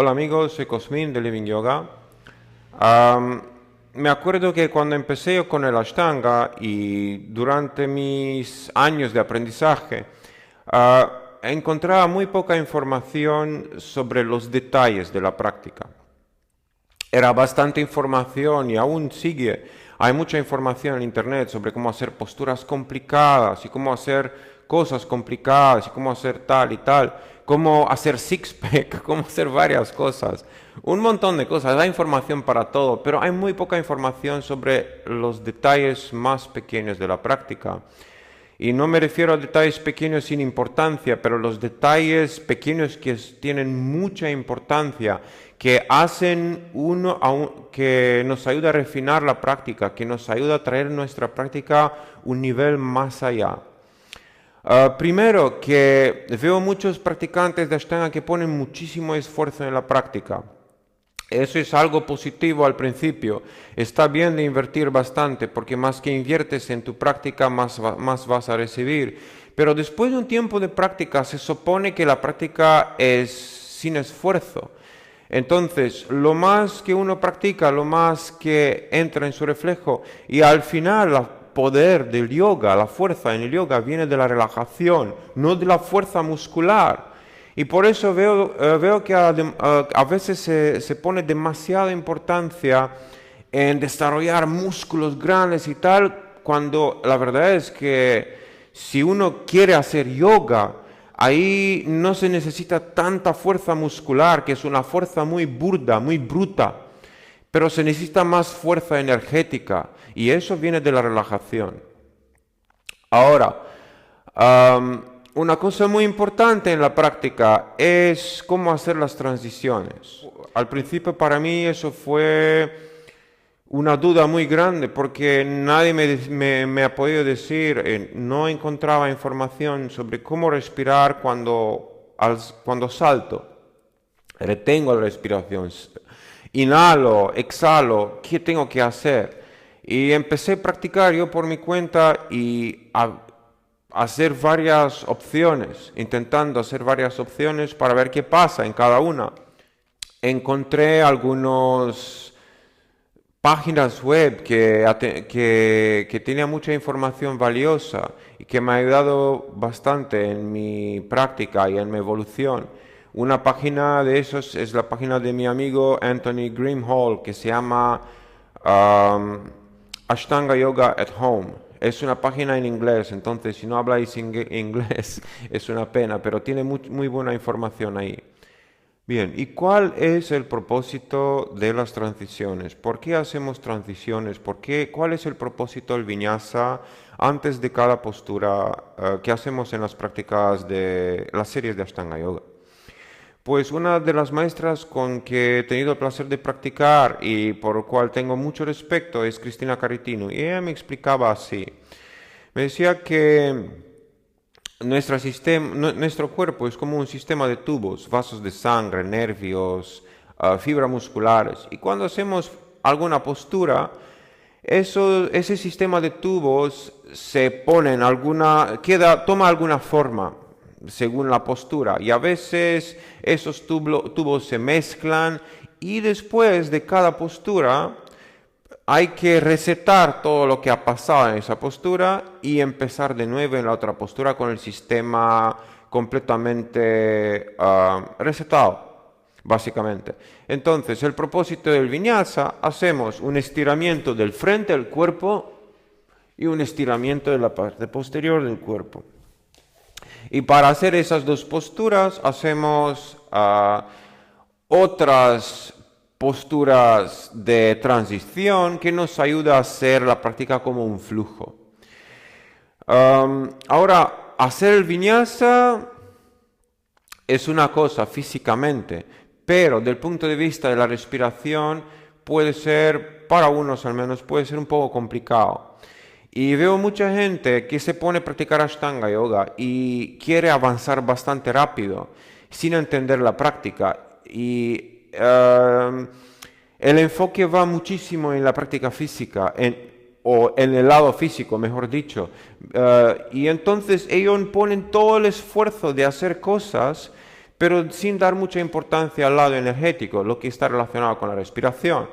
Hola amigos, soy Cosmin de Living Yoga. Am, Me acuerdo que cuando empecé yo con el Ashtanga y durante mis años de aprendizaje, encontraba muy poca información sobre los detalles de la práctica. Era bastante información y aún sigue. Hay mucha información en internet sobre cómo hacer posturas complicadas y cómo hacer cosas complicadas y cómo hacer tal y tal, cómo hacer six-pack, cómo hacer varias cosas. Un montón de cosas, hay información para todo, pero hay muy poca información sobre los detalles más pequeños de la práctica. Y no me refiero a detalles pequeños sin importancia, pero los detalles pequeños que tienen mucha importancia, que hacen que nos ayuda a refinar la práctica, que nos ayuda a traer nuestra práctica un nivel más allá. Primero, que veo muchos practicantes de Ashtanga que ponen muchísimo esfuerzo en la práctica. Eso es algo positivo al principio. Está bien de invertir bastante porque más que inviertes en tu práctica, más vas a recibir. Pero después de un tiempo de práctica, se supone que la práctica es sin esfuerzo. Entonces, lo más que uno practica, lo más que entra en su reflejo. Y al final, el poder del yoga, la fuerza en el yoga viene de la relajación, no de la fuerza muscular. Y por eso veo que a veces se pone demasiada importancia en desarrollar músculos grandes y tal, cuando la verdad es que si uno quiere hacer yoga, ahí no se necesita tanta fuerza muscular, que es una fuerza muy burda, muy bruta, pero se necesita más fuerza energética y eso viene de la relajación. Ahora, una cosa muy importante en la práctica es cómo hacer las transiciones. Al principio para mí eso fue una duda muy grande porque nadie me ha podido decir, no encontraba información sobre cómo respirar cuando salto. Retengo la respiración, inhalo, exhalo, ¿qué tengo que hacer? Y empecé a practicar yo por mi cuenta y a hacer varias opciones, intentando hacer varias opciones para ver qué pasa en cada una. Encontré algunas páginas web que tenían mucha información valiosa y que me ha ayudado bastante en mi práctica y en mi evolución. Una página de esos es la página de mi amigo Anthony Grimhall que se llama Ashtanga Yoga at Home. Es una página en inglés, entonces si no habláis inglés es una pena, pero tiene muy buena información ahí. Bien, ¿y cuál es el propósito de las transiciones? ¿Por qué hacemos transiciones? ¿Cuál es el propósito del vinyasa antes de cada postura que hacemos en las prácticas de las series de Ashtanga Yoga? Pues una de las maestras con que he tenido el placer de practicar y por lo cual tengo mucho respeto es Cristina Caritino. Y ella me explicaba así. Me decía que nuestro cuerpo es como un sistema de tubos, vasos de sangre, nervios, fibras musculares. Y cuando hacemos alguna postura, ese sistema de tubos se pone en toma alguna forma según la postura. Y a veces esos tubos se mezclan y después de cada postura hay que resetar todo lo que ha pasado en esa postura y empezar de nuevo en la otra postura con el sistema completamente resetado, básicamente. Entonces, el propósito del vinyasa, hacemos un estiramiento del frente del cuerpo y un estiramiento de la parte posterior del cuerpo. Y para hacer esas dos posturas hacemos otras posturas de transición que nos ayuda a hacer la práctica como un flujo. Ahora, hacer el vinyasa es una cosa físicamente, pero del punto de vista de la respiración puede ser, para unos al menos, puede ser un poco complicado. Y veo mucha gente que se pone a practicar Ashtanga Yoga y quiere avanzar bastante rápido, sin entender la práctica. Y el enfoque va muchísimo en la práctica física, o en el lado físico, mejor dicho. Y entonces ellos ponen todo el esfuerzo de hacer cosas, pero sin dar mucha importancia al lado energético, lo que está relacionado con la respiración.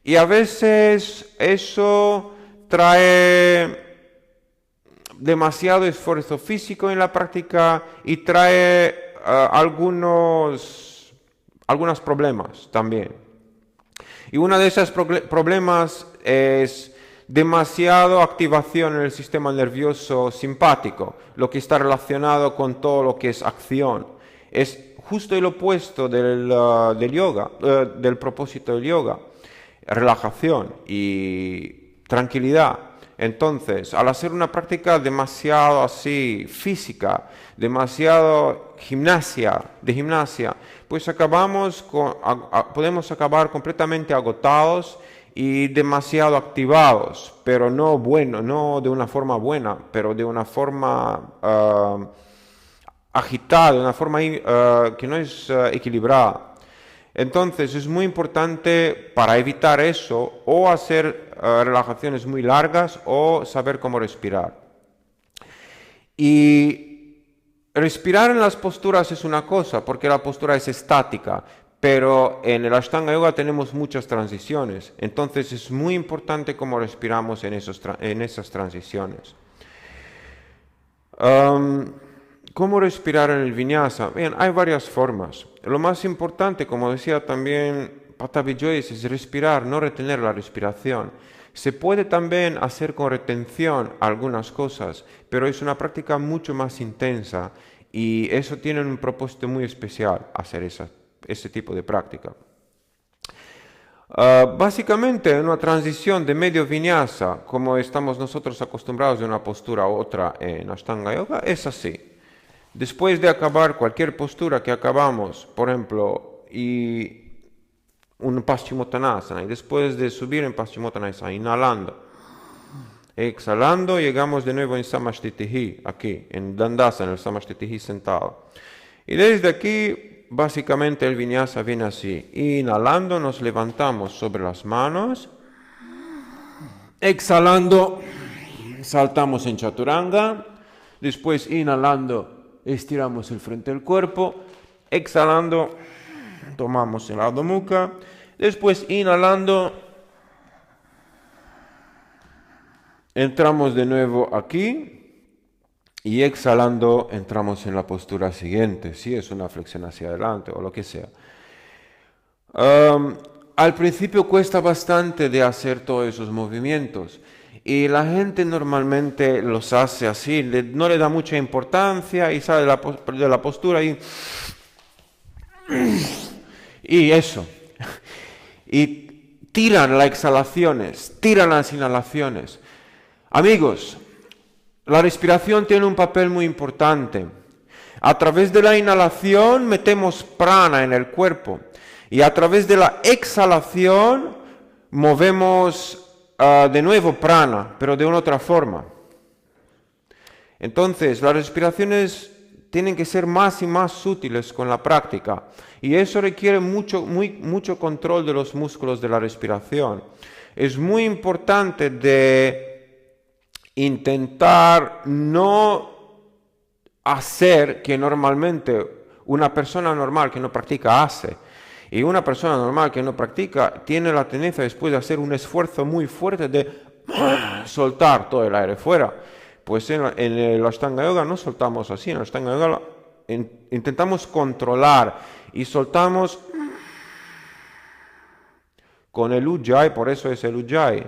Y a veces eso trae demasiado esfuerzo físico en la práctica y trae algunos problemas también. Y uno de esos problemas es demasiada activación en el sistema nervioso simpático, lo que está relacionado con todo lo que es acción. Es justo el opuesto del yoga, del propósito del yoga, relajación y tranquilidad. Entonces, al hacer una práctica demasiado así física, demasiado de gimnasia, pues podemos acabar completamente agotados y demasiado activados, pero no de una forma buena, pero de una forma agitada, de una forma que no es equilibrada. Entonces es muy importante para evitar eso o hacer relajaciones muy largas o saber cómo respirar. Y respirar en las posturas es una cosa, porque la postura es estática, pero en el Ashtanga Yoga tenemos muchas transiciones. Entonces es muy importante cómo respiramos en esas transiciones. ¿Cómo respirar en el vinyasa? Bien, hay varias formas. Lo más importante, como decía también Pattabhi Jois, es respirar, no retener la respiración. Se puede también hacer con retención algunas cosas, pero es una práctica mucho más intensa y eso tiene un propósito muy especial, hacer ese tipo de práctica. Básicamente, en una transición de medio vinyasa, como estamos nosotros acostumbrados de una postura a otra en Ashtanga Yoga, es así. Después de acabar cualquier postura que acabamos, por ejemplo, y un Paschimottanasana, y después de subir en Paschimottanasana, inhalando, exhalando, llegamos de nuevo en Samasthitihi, aquí, en Dandasana, en el Samasthitihi sentado. Y desde aquí, básicamente el vinyasa viene así. Inhalando, nos levantamos sobre las manos. Exhalando, saltamos en Chaturanga. Después, inhalando, estiramos el frente del cuerpo. Exhalando, tomamos el Adho Mukha. Después, inhalando, entramos de nuevo aquí. Y exhalando, entramos en la postura siguiente, si es una flexión hacia adelante o lo que sea. Al principio cuesta bastante de hacer todos esos movimientos y la gente normalmente los hace así, no le da mucha importancia y sale de la postura y eso. Y tiran las exhalaciones, tiran las inhalaciones. Amigos, la respiración tiene un papel muy importante. A través de la inhalación metemos prana en el cuerpo y a través de la exhalación movemos de nuevo prana, pero de una otra forma. Entonces, las respiraciones tienen que ser más y más sutiles con la práctica y eso requiere mucho control de los músculos de la respiración. Es muy importante de intentar no hacer que normalmente una persona normal que no practica hace. Y una persona normal que no practica tiene la tendencia después de hacer un esfuerzo muy fuerte de soltar todo el aire fuera. Pues en el Ashtanga Yoga no soltamos así, en el Ashtanga Yoga intentamos controlar y soltamos con el Ujjayi, por eso es el Ujjayi.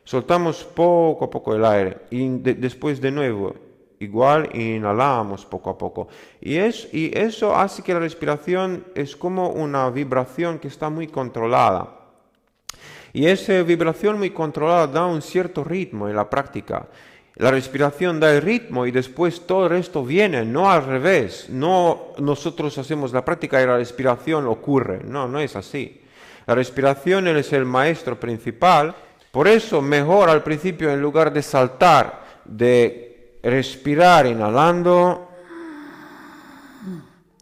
Soltamos poco a poco el aire y después de nuevo, igual inhalamos poco a poco. Y eso hace que la respiración es como una vibración que está muy controlada. Y esa vibración muy controlada da un cierto ritmo en la práctica. La respiración da el ritmo y después todo el resto viene, no al revés. No nosotros hacemos la práctica y la respiración ocurre. No es así. La respiración es el maestro principal. Por eso, mejor al principio, en lugar de saltar, de respirar inhalando,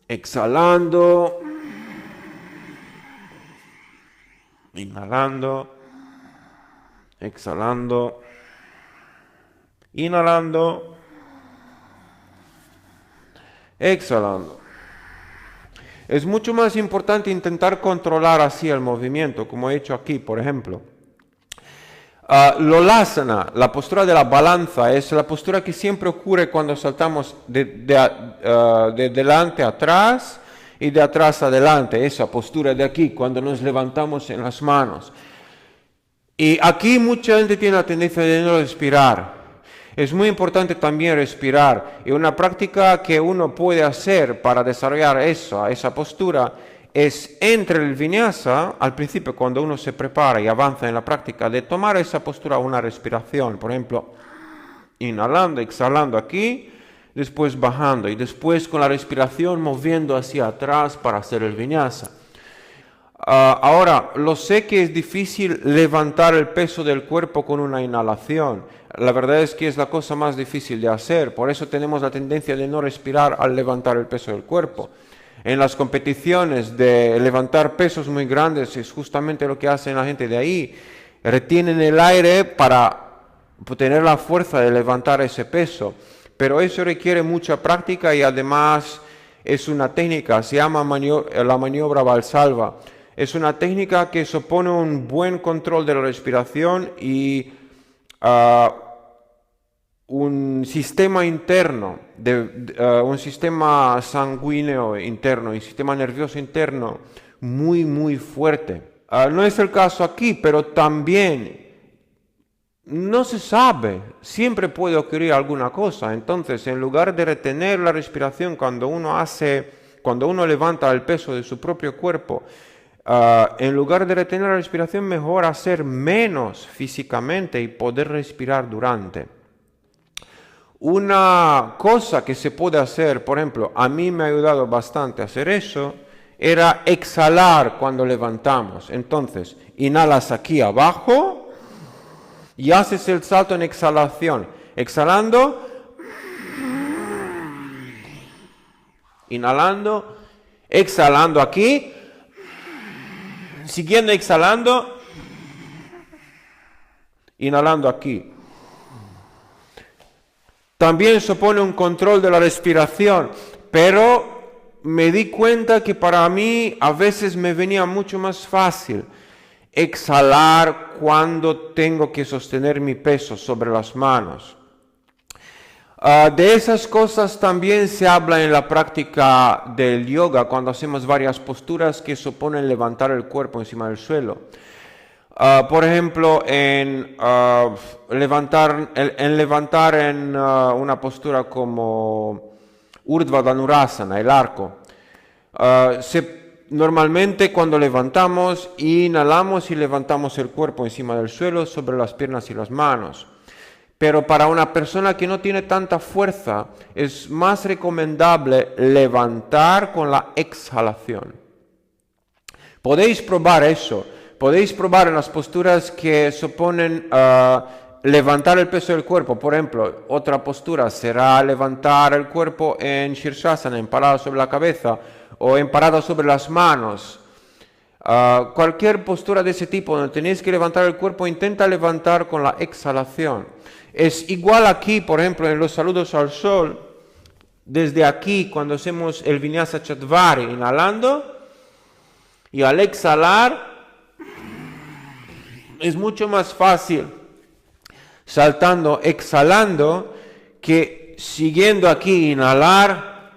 exhalando, inhalando, exhalando, inhalando, exhalando, Es mucho más importante intentar controlar así el movimiento, como he hecho aquí, por ejemplo. L'Olasana, la postura de la balanza, es la postura que siempre ocurre cuando saltamos de delante a atrás y de atrás adelante. Esa postura de aquí, cuando nos levantamos en las manos. Y aquí mucha gente tiene la tendencia de no respirar. Es muy importante también respirar. Y una práctica que uno puede hacer para desarrollar esa postura, es entre el vinyasa, al principio cuando uno se prepara y avanza en la práctica, de tomar esa postura una respiración, por ejemplo, inhalando, exhalando aquí, después bajando y después con la respiración moviendo hacia atrás para hacer el vinyasa. Ahora, lo sé que es difícil levantar el peso del cuerpo con una inhalación. La verdad es que es la cosa más difícil de hacer, por eso tenemos la tendencia de no respirar al levantar el peso del cuerpo. En las competiciones de levantar pesos muy grandes es justamente lo que hacen la gente de ahí. Retienen el aire para tener la fuerza de levantar ese peso. Pero eso requiere mucha práctica y además es una técnica, se llama la maniobra Valsalva. Es una técnica que supone un buen control de la respiración y un sistema interno, un sistema sanguíneo interno, un sistema nervioso interno muy fuerte. No es el caso aquí, pero también no se sabe, siempre puede ocurrir alguna cosa. Entonces, en lugar de retener la respiración cuando uno levanta el peso de su propio cuerpo, en lugar de retener la respiración, mejor hacer menos físicamente y poder respirar durante. Una cosa que se puede hacer, por ejemplo, a mí me ha ayudado bastante a hacer eso, era exhalar cuando levantamos. Entonces, inhalas aquí abajo y haces el salto en exhalación. Exhalando, inhalando, exhalando aquí, siguiendo exhalando, inhalando aquí. También supone un control de la respiración, pero me di cuenta que para mí a veces me venía mucho más fácil exhalar cuando tengo que sostener mi peso sobre las manos. De esas cosas también se habla en la práctica del yoga, cuando hacemos varias posturas que suponen levantar el cuerpo encima del suelo. Por ejemplo, en levantar en una postura como Urdhva Dhanurasana, el arco. Normalmente cuando levantamos, inhalamos y levantamos el cuerpo encima del suelo sobre las piernas y las manos. Pero para una persona que no tiene tanta fuerza, es más recomendable levantar con la exhalación. Podéis probar eso. Podéis probar en las posturas que suponen levantar el peso del cuerpo. Por ejemplo, otra postura será levantar el cuerpo en Shirshasana, en parada sobre la cabeza o en parada sobre las manos. Cualquier postura de ese tipo donde tenéis que levantar el cuerpo, intenta levantar con la exhalación. Es igual aquí, por ejemplo, en los saludos al sol. Desde aquí, cuando hacemos el Vinyasa Chatvari, inhalando, y al exhalar, es mucho más fácil saltando, exhalando, que siguiendo aquí inhalar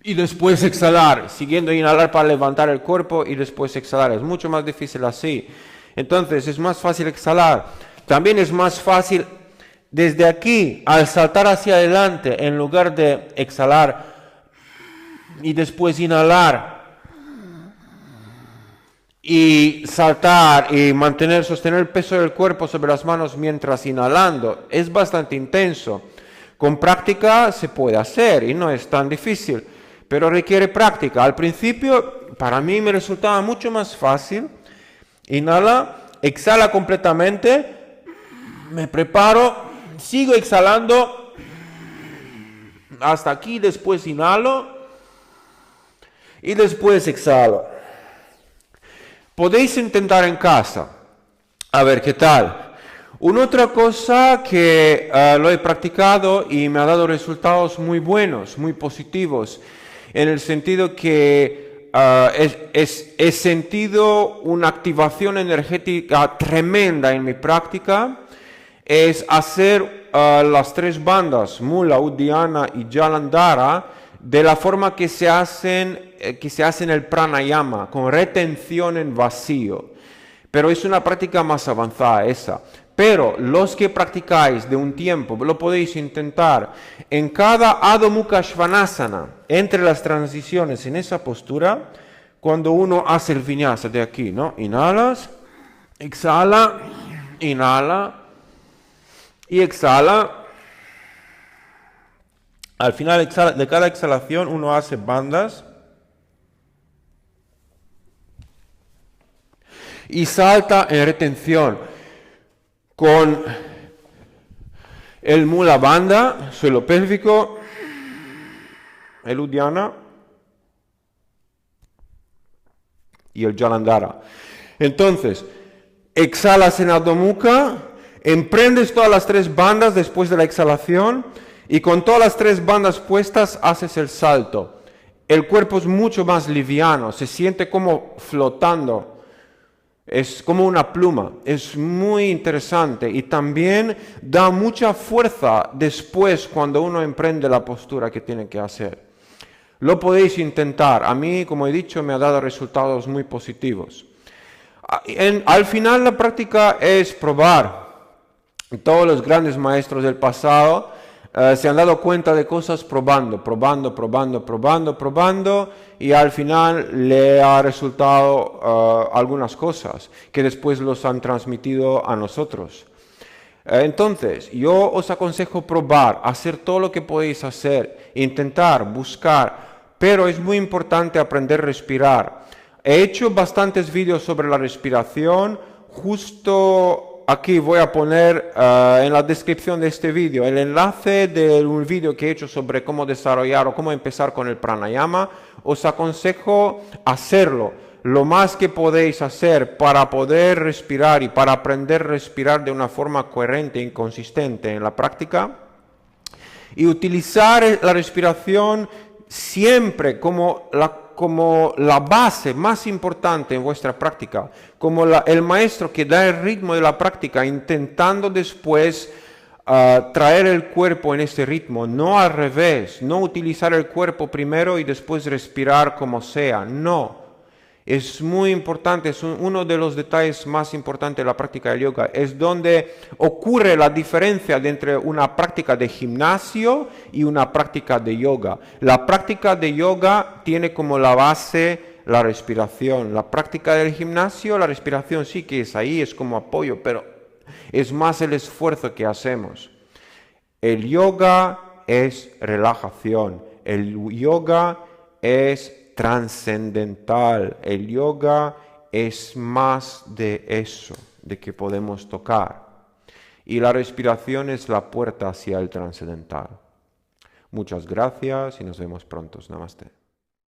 y después exhalar, siguiendo inhalar para levantar el cuerpo y después exhalar. Es mucho más difícil así. Entonces es más fácil exhalar. También es más fácil desde aquí, al saltar hacia adelante, en lugar de exhalar y después inhalar, y saltar y sostener el peso del cuerpo sobre las manos mientras inhalando. Es bastante intenso. Con práctica se puede hacer y no es tan difícil, pero requiere práctica. Al principio, para mí me resultaba mucho más fácil. Inhala, exhala completamente, me preparo, sigo exhalando hasta aquí, después inhalo y después exhalo. Podéis intentar en casa, a ver qué tal. Una otra cosa que lo he practicado y me ha dado resultados muy buenos, muy positivos, en el sentido que he sentido una activación energética tremenda en mi práctica, es hacer las tres bandas, Mula, Uddiyana y Jalandhara, de la forma que se hacen el pranayama, con retención en vacío. Pero es una práctica más avanzada esa. Pero los que practicáis de un tiempo, lo podéis intentar en cada Adho Mukha Svanasana, entre las transiciones en esa postura, cuando uno hace el vinyasa de aquí, ¿no? Inhalas, exhala, inhala y exhala. Al final de cada exhalación uno hace bandas y salta en retención con el Mula Bandha, suelo pélvico, el Uddiyana y el Jalandhara. Entonces, exhalas en Adho Mukha, emprendes todas las tres bandas después de la exhalación y con todas las tres bandas puestas haces el salto. El cuerpo es mucho más liviano, se siente como flotando. Es como una pluma, es muy interesante y también da mucha fuerza después cuando uno emprende la postura que tiene que hacer. Lo podéis intentar, a mí, como he dicho, me ha dado resultados muy positivos. Al final la práctica es probar. Todos los grandes maestros del pasado se han dado cuenta de cosas probando y al final le ha resultado algunas cosas que después los han transmitido a nosotros. Entonces, yo os aconsejo probar, hacer todo lo que podéis hacer, intentar, buscar, pero es muy importante aprender a respirar. He hecho bastantes vídeos sobre la respiración, justo aquí voy a poner en la descripción de este vídeo el enlace de un vídeo que he hecho sobre cómo desarrollar o cómo empezar con el pranayama. Os aconsejo hacerlo lo más que podéis hacer para poder respirar y para aprender a respirar de una forma coherente y consistente en la práctica. Y utilizar la respiración siempre como la base más importante en vuestra práctica, como el maestro que da el ritmo de la práctica, intentando después traer el cuerpo en ese ritmo, no al revés, no utilizar el cuerpo primero y después respirar como sea, no. Es muy importante, es uno de los detalles más importantes de la práctica del yoga. Es donde ocurre la diferencia entre una práctica de gimnasio y una práctica de yoga. La práctica de yoga tiene como la base la respiración. La práctica del gimnasio, la respiración sí que es ahí, es como apoyo, pero es más el esfuerzo que hacemos. El yoga es relajación. El yoga es trascendental. El yoga es más de eso, de que podemos tocar. Y la respiración es la puerta hacia el trascendental. Muchas gracias y nos vemos pronto. Namaste.